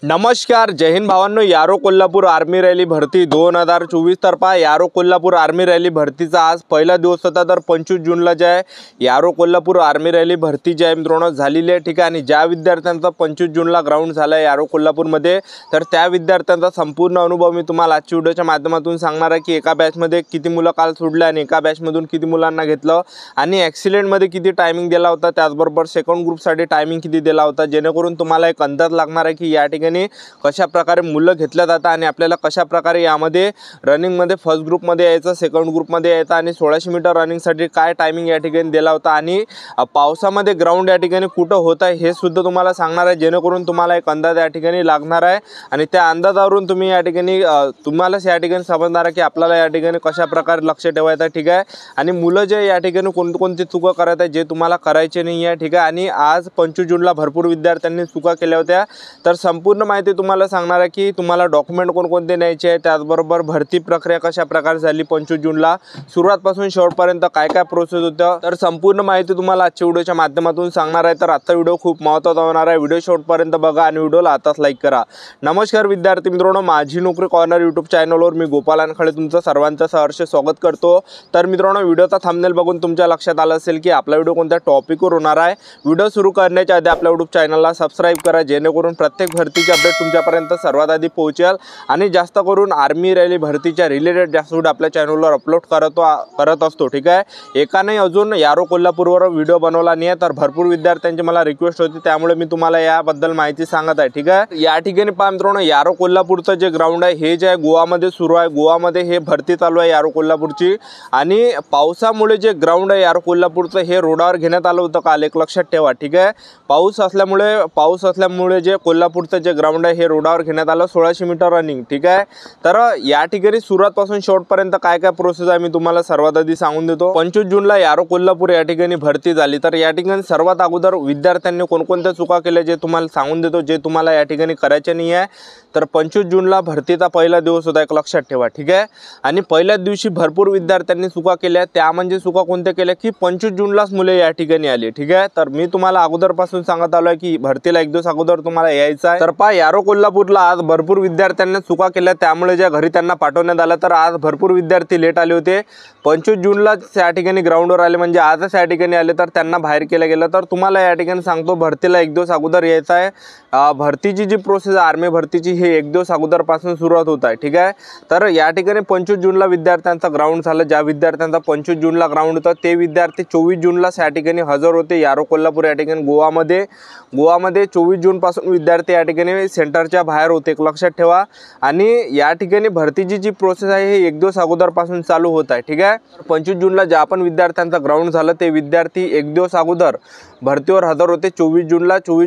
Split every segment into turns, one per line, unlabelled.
नमस्कार, जय हिंद भावांनो. यारो कोल्हापूर आर्मी रॅली भरती 2024 तर्फा यारो कोल्हापूर आर्मी रॅली भरतीचा आज पहिला दिवस होता. तर 25 जूनला जे आहे यारो कोल्हापूर आर्मी रॅली भरती जी आहे मित्रांनो झालेली आहे. ठीक आहे. आणि ज्या विद्यार्थ्यांचा 25 जूनला ग्राउंड झाला आहे यारो कोल्हापूरमध्ये, तर त्या विद्यार्थ्यांचा संपूर्ण अनुभव मी तुम्हाला आजच्या व्हिडिओच्या माध्यमातून सांगणार आहे की एका बॅचमध्ये किती मुलं काल सोडले आणि एका बॅचमधून किती मुलांना घेतलं आणि ॲक्सिलेंटमध्ये किती टायमिंग दिला होता, त्याचबरोबर सेकंड ग्रुपसाठी टायमिंग किती दिला होता, जेणेकरून तुम्हाला एक अंदाज लागणार आहे की या ठिकाणी कशा प्रकारे मुलं घेतल्या जातात आणि आपल्याला कशा प्रकारे यामध्ये रनिंगमध्ये फर्स्ट ग्रुपमध्ये यायचं, सेकंड ग्रुपमध्ये यायचं आणि 1600 मीटर रनिंगसाठी काय टायमिंग या ठिकाणी दिला होता आणि पावसामध्ये ग्राउंड या ठिकाणी कुठं होत आहे हे सुद्धा तुम्हाला सांगणार आहे, जेणेकरून तुम्हाला एक अंदाज या ठिकाणी लागणार आहे आणि त्या अंदाजावरून तुम्ही या ठिकाणी तुम्हालाच या ठिकाणी समजणार आहे की आपल्याला या ठिकाणी कशा प्रकारे लक्ष ठेवायचं. ठीक आहे. आणि मुलं जे या ठिकाणी कोणकोणती चुका करत आहेत जे तुम्हाला करायचे नाही आहे. ठीक आहे. आणि आज 25 जूनला भरपूर विद्यार्थ्यांनी चुका केल्या होत्या, तर संपूर्ण माहिती तुम्हाला सांगणार आहे की तुम्हाला डॉक्युमेंट कोणकोणते न्यायचे आहे, त्याचबरोबर भरती प्रक्रिया कशा प्रकारे झाली 25 जूनला, सुरुवातपासून शेवटपर्यंत काय काय प्रोसेस होतं, तर संपूर्ण माहिती तुम्हाला आजच्या व्हिडिओच्या माध्यमातून सांगणार आहे. तर आजचा व्हिडिओ खूप महत्त्वाचा होणार आहे. व्हिडिओ शेवटपर्यंत बघा आणि व्हिडिओला आताच लाईक करा. नमस्कार विद्यार्थी मित्रांनो, माझी नोकरी कॉर्नर यूट्यूब चॅनलवर मी गोपाल अनखळे तुमचं सर्वांचं सहर्ष स्वागत करतो. तर मित्रांनो, व्हिडिओचा थंबनेल बघून तुमच्या लक्षात आलं असेल की आपला व्हिडिओ कोणत्या टॉपिकवर होणार आहे. व्हिडिओ सुरू करण्याच्या आधी आपल्या यूट्यूब चॅनलला सबस्क्राईब करा, जेणेकरून प्रत्येक भरतीची अपडेट तुमच्यापर्यंत सर्वात आधी पोहोचेल आणि जास्त करून आर्मी रॅली भरतीच्या रिलेटेड जास्त व्हिडिओ आपल्या चॅनलवर अपलोड करत असतो. ठीक आहे. एकाने अजून यारो कोल्हापूरवर व्हिडिओ बनवला नाही आहे, तर भरपूर विद्यार्थ्यांची मला रिक्वेस्ट होती, त्यामुळे मी तुम्हाला याबद्दल माहिती सांगत आहे. ठीक आहे. या ठिकाणी पहा मित्रांनो, यारो कोल्हापूरचं जे ग्राउंड आहे हे जे आहे गोवामध्ये सुरू आहे. गोवामध्ये हे भरती चालू आहे यारो कोल्हापूरची आणि पावसामुळे जे ग्राउंड आहे यारो कोल्हापूरचं हे रोडावर घेण्यात आलं होतं काल, एक लक्षात ठेवा. ठीक आहे. पाऊस असल्यामुळे जे कोल्हापूरचं जे ग्राउंड आहे हे रोडावर घेण्यात आलं, 1600 मीटर रनिंग. ठीक आहे. तर या ठिकाणी सुरुवातपासून शेवटपर्यंत काय काय प्रोसेस आहे मी तुम्हाला सर्वात आधी सांगून देतो. 25 जूनला यारो कोल्हापूर या ठिकाणी भरती झाली, तर या ठिकाणी सर्वात अगोदर विद्यार्थ्यांनी कोणकोणत्या चुका केल्या जे तुम्हाला सांगून देतो, जे तुम्हाला या ठिकाणी करायचे नाही आहे. तर 25 जूनला भरतीचा पहिला दिवस होता, एक लक्षात ठेवा. ठीक आहे. आणि पहिल्याच दिवशी भरपूर विद्यार्थ्यांनी चुका केल्या. त्या म्हणजे चुका कोणत्या केल्या की 25 जूनलाच मुले या ठिकाणी आली. ठीक आहे. तर मी तुम्हाला अगोदरपासून सांगत आलो आहे की भरतीला एक दिवस अगोदर तुम्हाला यायचं आहे. तर पहा, यारो कोल्हापूरला आज भरपूर विद्यार्थ्यांनी चुका केल्या, त्यामुळे ज्या घरी त्यांना पाठवण्यात आलं, तर आज भरपूर विद्यार्थी लेट आले होते. 25 जूनला त्या ठिकाणी ग्राउंडवर आले, म्हणजे आजच या ठिकाणी आले, तर त्यांना बाहेर केलं गेलं. तर तुम्हाला या ठिकाणी सांगतो, भरतीला एक दिवस अगोदर यायचं आहे. भरतीची जी प्रोसेस आर्मी भरतीची हे एक दिवस अगोदरपासून सुरुवात होत आहे. ठीक आहे. तर या ठिकाणी 25 जूनला विद्यार्थ्यांचा ग्राउंड झालं. ज्या विद्यार्थ्यांचा 25 जूनला ग्राउंड होता ते विद्यार्थी 24 जूनलाच या ठिकाणी हजर होते यारो कोल्हापूर या ठिकाणी गोवामध्ये 24 जूनपासून विद्यार्थी या ठिकाणी सेंटरच्या बाहेर होते, एक लक्षात ठेवा. आणि या ठिकाणी भरतीची जी प्रोसेस आहे हे एक दिवस अगोदरपासून चालू होत आहे. ठीक आहे. 25 जूनला ज्या पण विद्यार्थ्यांचा ग्राउंड झालं ते विद्यार्थी एक दिवस अगोदर भरतीवर हजर होते 24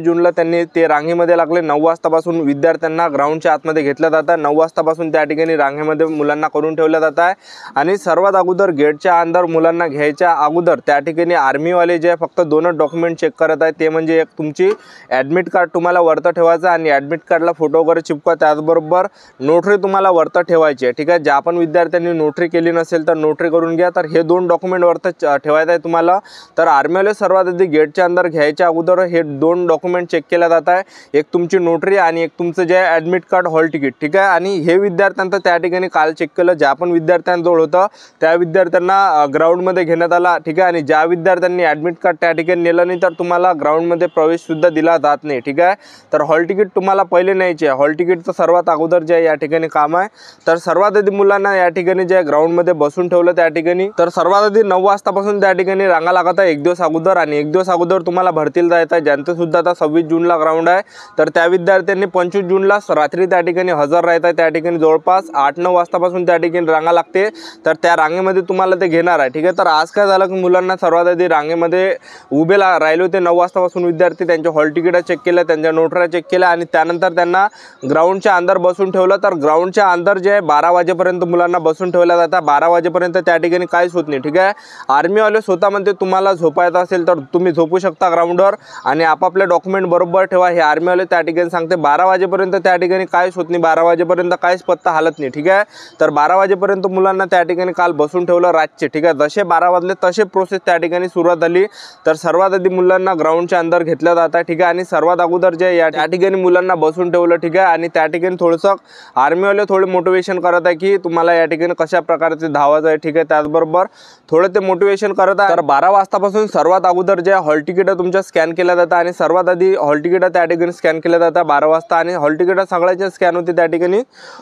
जूनला त्यांनी ते रांगेमध्ये लागले. 9 वाजतापासून विद्यार्थ्यांना ग्राउंडच्या आतमध्ये घेतलं जातं. 9 वाजतापासून त्या ठिकाणी रांगेमध्ये मुलांना करून ठेवलं जात आहे. आणि सर्वात अगोदर गेटच्या अंदर मुलांना घ्यायच्या अगोदर त्या ठिकाणी आर्मीवाले जे फक्त 2च डॉक्युमेंट चेक करत आहेत, ते म्हणजे एक तुमची ॲडमिट कार्ड तुम्हाला वरतं ठेवायचं आणि ॲडमिट कार्डला फोटो वगैरे चिपका, त्याचबरोबर नोटरी तुम्हाला वरतं ठेवायची आहे. ठीक आहे. ज्या पण विद्यार्थ्यांनी नोटरी केली नसेल तर नोटरी करून घ्या. तर हे 2 डॉक्युमेंट वरतं ठेवायचं आहे तुम्हाला. तर आर्मीवाले सर्वात आधी गेटच्या अंदर घ्यायच्या अगोदर हे 2 डॉक्युमेंट चेक केल्या जात आहे, एक तुमची नोटरी आणि एक तुमचं जे ॲडमिट कार्ड हॉल तिकीट. ठीक आहे. आणि हे विद्यार्थ्यांचं त्या ठिकाणी काल चेक केलं, ज्या पण विद्यार्थ्यांजवळ होतं त्या विद्यार्थ्यांना ग्राउंडमध्ये घेण्यात आला. ठीक आहे. आणि ज्या विद्यार्थ्यांनी ॲडमिट कार्ड त्या ठिकाणी नेलं नाही तर तुम्हाला ग्राउंडमध्ये प्रवेशसुद्धा दिला जात नाही. ठीक आहे. तर हॉल तिकीट तुम्हाला पहिले न्यायचे आहे. हॉल तिकीटचं सर्वात अगोदर जे या ठिकाणी काम आहे. तर सर्वात आधी मुलांना या ठिकाणी जे ग्राउंडमध्ये बसून ठेवलं त्या ठिकाणी, तर सर्वात आधी 9 वाजतापासून त्या ठिकाणी रांगा लागत आहे एक दिवस अगोदर. आणि एक दिवस अगोदर तुम्हाला भरतीला जायचं आहे. ज्यांचं सुद्धा आता 26 जूनला ग्राउंड आहे, तर त्या विद्यार्थ्यांनी 25 जूनला रात्री त्या ठिकाणी हजर राहत आहे. त्या ठिकाणी जवळपास 8-9 वाजतापासून त्या ठिकाणी रांगा लागते, तर त्या रांगेमध्ये तुम्हाला ते घेणार आहे. ठीक आहे. तर आज काय झालं की मुलांना सर्वात आधी रांगेमध्ये उभे राहिले होते 9 वाजतापासून विद्यार्थी, त्यांचे हॉल तिकीट चेक केलं, त्यांच्या नोटऱ्या चेक केल्या आणि त्यानंतर त्यांना ग्राउंडच्या अंदर बसून ठेवलं. तर ग्राउंडच्या अंदर जे 12 वाजेपर्यंत मुलांना बसून ठेवलं जातं. 12 वाजेपर्यंत त्या ठिकाणी काहीच होत नाही. ठीक आहे. आर्मीवाले स्वतः म्हणते तुम्हाला झोपायचं असेल तर तुम्ही झोपू शकता ग्राउंडवर आणि आपापले डॉक्युमेंट बरोबर ठेवा, हे आर्मीवाले त्या ठिकाणी सांगते. 12 वाजेपर्यंत त्या ठिकाणी काहीच होत नाही, 12 वाजेपर्यंत काहीच पत्ता हालत नाही. ठीक आहे. तर 12 वाजेपर्यंत मुलांना त्या ठिकाणी काल बसून ठेवलं रातचे. ठीक आहे. जसे 12 वाजले तसे प्रोसेस त्या ठिकाणी सुरुवात झाली. तर सर्वात आधी मुलांना ग्राउंडच्या अंदर घेतलं जातं. ठीक आहे. आणि सर्वात अगोदर जे या ठिकाणी मुलांना मुलांना बसून ठेवलं, ठीक आहे. आणि त्या ठिकाणी थोडंसं आर्मीवाले थोडे मोटिवेशन करत आहे की तुम्हाला या ठिकाणी कशा प्रकारचे धावायचं आहे, ठीक आहे. त्याचबरोबर थोडं ते मोटिवेशन करत आहे. तर 12 वाजतापासून सर्वात अगोदर जे हॉल तिकीट तुमच्या स्कॅन केल्या जातं आणि सर्वात आधी हॉल तिकीट त्या ठिकाणी स्कॅन केल्या जातात 12 वाजता. आणि हॉल तिकीट सगळ्याचे स्कॅन होते त्या ठिकाणी.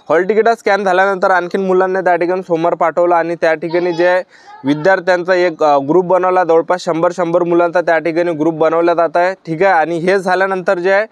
हॉल तिकीट स्कॅन झाल्यानंतर आणखीन मुलांना त्या ठिकाणी समोर पाठवलं आणि त्या ठिकाणी जे विद्यार्थ्यांचा एक ग्रुप बनवला, जवळपास 100 मुलांचा त्या ठिकाणी ग्रुप बनवला जात आहे, ठीक आहे. आणि हे झाल्यानंतर जे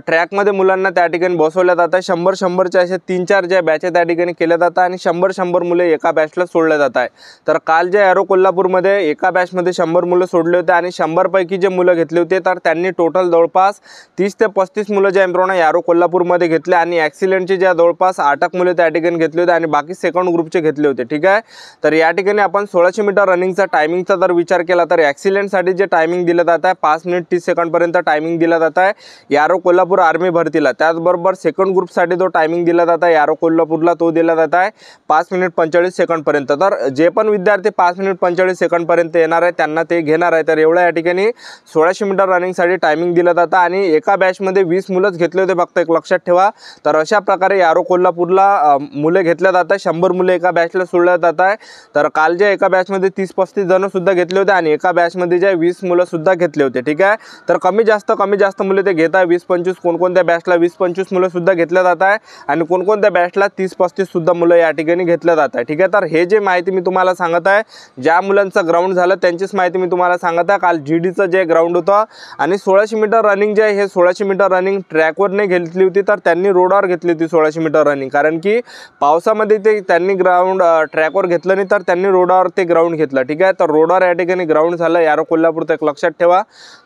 ट्रॅकमध्ये मुलांना त्या ठिकाणी बसवल्या जातात. 100चे असे 3-4 जे बॅच त्या ठिकाणी केल्या जातात आणि 100 मुले एका बॅचला सोडले जात आहे. तर काल जे एरो कोल्हापूरमध्ये एका बॅचमध्ये 100 मुलं सोडले होते आणि 100 पैकी जे मुलं घेतले होते तर त्यांनी टोटल जवळपास 30 ते 35 मुलं जे मित्रांनो एरो कोल्हापूरमध्ये घेतले आणि ॲक्सिलेंटचे जे जवळपास 8 मुले त्या ठिकाणी घेतले होते आणि बाकी सेकंड ग्रुपचे घेतले होते, ठीक आहे. तर या ठिकाणी आपण 1600 मीटर रनिंगचा टायमिंगचा जर विचार केला तर ॲक्सिलेंटसाठी जे टायमिंग दिलं जात आहे 5 मिनिट 30 सेकंडपर्यंत टायमिंग दिला जात आहे यारो कोल्हापूर आर्मी भरतीला. त्याचबरोबर सेकंड ग्रुपसाठी जो टायमिंग दिला जात आहे यारो कोल्हापूरला तो दिला जात आहे 5 मिनिट 45 सेकंडपर्यंत. तर जे पण विद्यार्थी 5 मिनिट 45 सेकंडपर्यंत येणार आहे त्यांना ते घेणार आहे. तर एवढ्या या ठिकाणी 1600 मीटर रनिंगसाठी टायमिंग दिलं जातं आणि एका बॅचमध्ये 20 मुलंच घेतले होते फक्त, एक लक्षात ठेवा. तर अशा प्रकारे यारो कोल्हापूरला मुले घेतल्या जातात. 100 मुले एका बॅचला सोडल्या जात आहे. तर काल जे एका बॅचमध्ये 30-35 जण सुद्धा घेतले होते आणि एका बॅचमध्ये जे 20 मुलं सुद्धा घेतले होते, ठीक आहे. तर कमी जास्त मुले ते घेत आहे 20-25. कोणकोणत्या बॅचला 20-25 मुलं सुद्धा घेतल्या जात आहे आणि कोणकोणत्या बॅचला 30-35 सुद्धा मुलं या ठिकाणी घेतल्या जात आहे, ठीक आहे. तर हे जे माहिती मी तुम्हाला सांगत आहे, ज्या मुलांचं ग्राउंड झालं त्यांचीच माहिती मी तुम्हाला सांगत आहे. काल GDचं जे ग्राउंड होतं आणि 1600 मीटर रनिंग जे आहे हे 1600 मीटर रनिंग ट्रॅकवर नाही घेतली होती तर त्यांनी रोडवर घेतली होती 1600 मीटर रनिंग. कारण की पावसामध्ये ते त्यांनी ग्राउंड ट्रॅकवर घेतलं नाही तर त्यांनी रोडावर ते ग्राउंड घेतलं, ठीक आहे. तर रोडावर या ठिकाणी ग्राउंड झालं यारो कोल्हापूर, तर एक लक्षात ठेवा.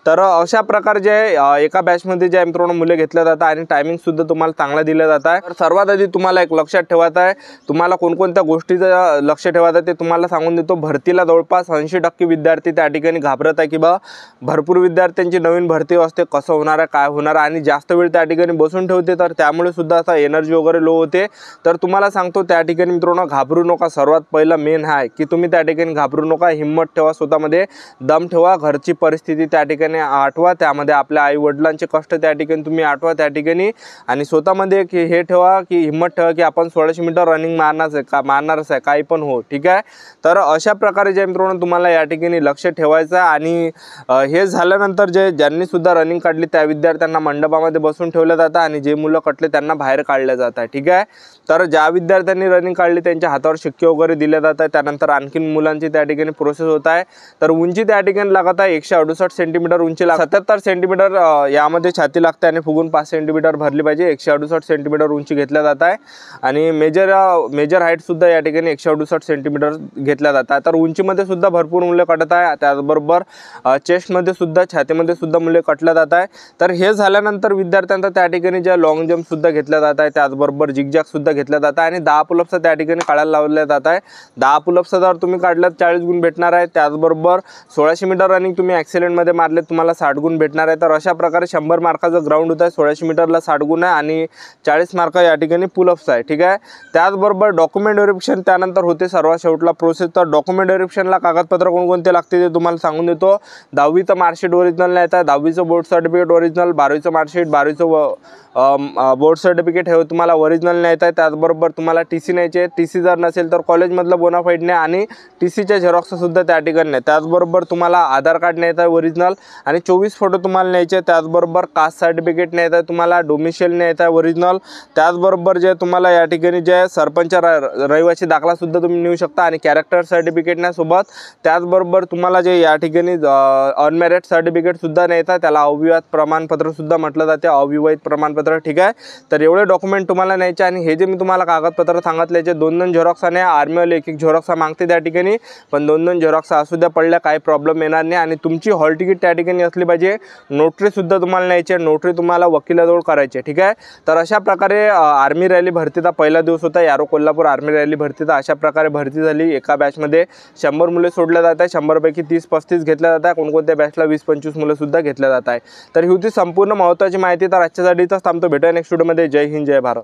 तर अशा प्रकारे जे एका बॅचमध्ये जे मित्रांनो मुले घेतल्या जातात आणि टायमिंग सुद्धा तुम्हाला चांगला दिला जात आहे. तर सर्वात आधी तुम्हाला एक लक्षात ठेवायचं आहे, तुम्हाला कोणकोणत्या गोष्टीचं लक्ष ठेवायचं आहे ते तुम्हाला सांगून देतो. भरतीला जवळपास 80% विद्यार्थी त्या ठिकाणी घाबरत आहे की बा भरपूर विद्यार्थ्यांची नवीन भरती असते, कसं होणार आहे काय होणार आणि जास्त वेळ त्या ठिकाणी बसून ठेवते तर त्यामुळे सुद्धा असा एनर्जी वगैरे लो होते. तर तुम्हाला सांगतो त्या ठिकाणी मित्रांनो घाबरू नका. सर्वात पहिलं मेन आहे की तुम्ही त्या ठिकाणी घाबरू नका, हिंमत ठेवा, स्वतःमध्ये दम ठेवा, घरची परिस्थिती त्या ठिकाणी आठवा, त्यामध्ये आपल्या आई वडिलांचे कष्ट त्या ठिकाणी तुम्ही आठवा त्या ठिकाणी आणि स्वतःमध्ये की हे ठेवा की हिंमत ठेवा की आपण 1600 मीटर रनिंग मारणारच आहे काही पण हो, ठीक आहे. तर अशा प्रकारे जे मित्रांनो तुम्हाला या ठिकाणी लक्ष ठेवायचं आणि हे झाल्यानंतर ज्यांनी सुद्धा रनिंग काढली त्या विद्यार्थ्यांना मंडपामध्ये बसून ठेवलं जातं आणि जे मुलं कटले त्यांना बाहेर काढलं जात आहे, ठीक आहे. तर ज्या विद्यार्थ्यांनी रनिंग काढली त्यांच्या हातावर शिक्के वगैरे दिले जात आहे. त्यानंतर आणखीन मुलांची त्या ठिकाणी प्रोसेस होत आहे. तर उंची त्या ठिकाणी लागत आहे 168 सेंटीमीटर उंची, 77 सेंटीमीटर यामध्ये छाती लागते आणि फुगून 5 सेंटीमीटर भरली पाहिजे. 168 सेंटीमीटर उंची घेतल्या जात आहे आणि मेजर हाईट सुद्धा या ठिकाणी 168 सेंटीमीटर घेतल्या जात आहे. तर उंचीमध्ये सुद्धा भरपूर मुले कटत आहे. त्याचबरोबर चेस्टमध्ये सुद्धा छातीमध्ये सुद्धा मुले कटल्या जात आहे. तर हे झाल्यानंतर विद्यार्थ्यांचा त्या ठिकाणी ज्या लॉंग जम्प सुद्धा घेतल्या जात आहे, त्याचबरोबर जिगजॅग सुद्धा घेतल्या जात आहे आणि 10 पुलअप्स त्या ठिकाणी काढायला लावल्या जात आहे. 10 पुलअप्स जर तुम्ही काढल्यात 40 गुण भेटणार आहे. त्याचबरोबर 1600 मीटर रनिंग तुम्ही ॲक्सिलेंटमध्ये मारले तुम्हाला 60 गुण भेटणार आहे. तर अशा प्रकारे 100 मार्काचं ग्राउंड होत आहे. 1600 मीटरला 60 गुण आहे आणि 40 मार्क या ठिकाणी पुलअप्स आहे, ठीक आहे. त्याचबरोबर डॉक्युमेंट व्हेरिफिकेशन त्यानंतर होते सर्वात शेवटला प्रोसेस. तर डॉक्युमेंट व्हेरिफिकेशनला कागदपत्र कोणकोणते लागते ते तुम्हाला सांगून देतो. 10वीचं मार्कशीट ओरिजिनल नाही आहे, 10वीचं बोर्ड सर्टिफिकेट ओरिजिनल, 12वीचं मार्कशीट, 12वीचं बोर्ड सर्टिफिकेट हे तुम्हाला ओरिजिनल न्यायचं आहे. त्याचबरोबर तुम्हाला TC न्यायचे. TC जर नसेल तर कॉलेजमधलं बोनाफाईड न्या आणि TCच्या झेरॉक्ससुद्धा त्या ठिकाणी नाही. त्याचबरोबर तुम्हाला आधार कार्ड न्यायचं आहे ओरिजिनल आणि 24 फोटो तुम्हाला न्यायचे. त्याचबरोबर कास्ट सर्टिफिकेट न्यायचं आहे तुम्हाला, डोमिशियल न्यायचं आहे ओरिजिनल. त्याचबरोबर जे तुम्हाला या ठिकाणी जे सरपंच रहिवासी दाखलासुद्धा तुम्ही नेऊ शकता आणि कॅरेक्टर सर्टिफिकेट न्यासोबत. त्याचबरोबर तुम्हाला जे या ठिकाणी अनमॅरिड सर्टिफिकेटसुद्धा न्यायचं आहे, त्याला अविवाहित प्रमाणपत्रसुद्धा म्हटलं जाते, अविवाहित प्रमाणपत्र, ठीक आहे. तर एवढे डॉक्युमेंट तुम्हाला न्यायचे आणि हे जे मी तुम्हाला कागदपत्र सांगितले जे 2-2 झेरॉक्स आणि आर्मीवाले 1-1 झेरॉक्स मागते त्या ठिकाणी, पण 2-2 झेरॉक्स असू द्या पडल्या काही प्रॉब्लेम येणार नाही. आणि तुमची हॉल तिकीट त्या ठिकाणी असली पाहिजे. नोटरीसुद्धा तुम्हाला न्यायची, नोटरी तुम्हाला वकिलाजवळ करायची, ठीक आहे. तर अशा प्रकारे आर्मी रॅली भरतीचा पहिला दिवस होता यारो कोल्हापूर आर्मी रॅली भरतीचा. अशा प्रकारे भरती झाली. एका बॅचमध्ये 100 मुले सोडल्या जात आहे, 100 पैकी 30-35 घेतल्या जात आहे, कोणकोणत्या बॅचला 20-25 मुलं सुद्धा घेतल्या जात आहे. तर ही होती संपूर्ण महत्त्वाची माहिती. तर आजच्यासाठीच थांबतो, भेटूया नेक्स्ट व्हिडिओमध्ये. जय हिंद, जय भारत.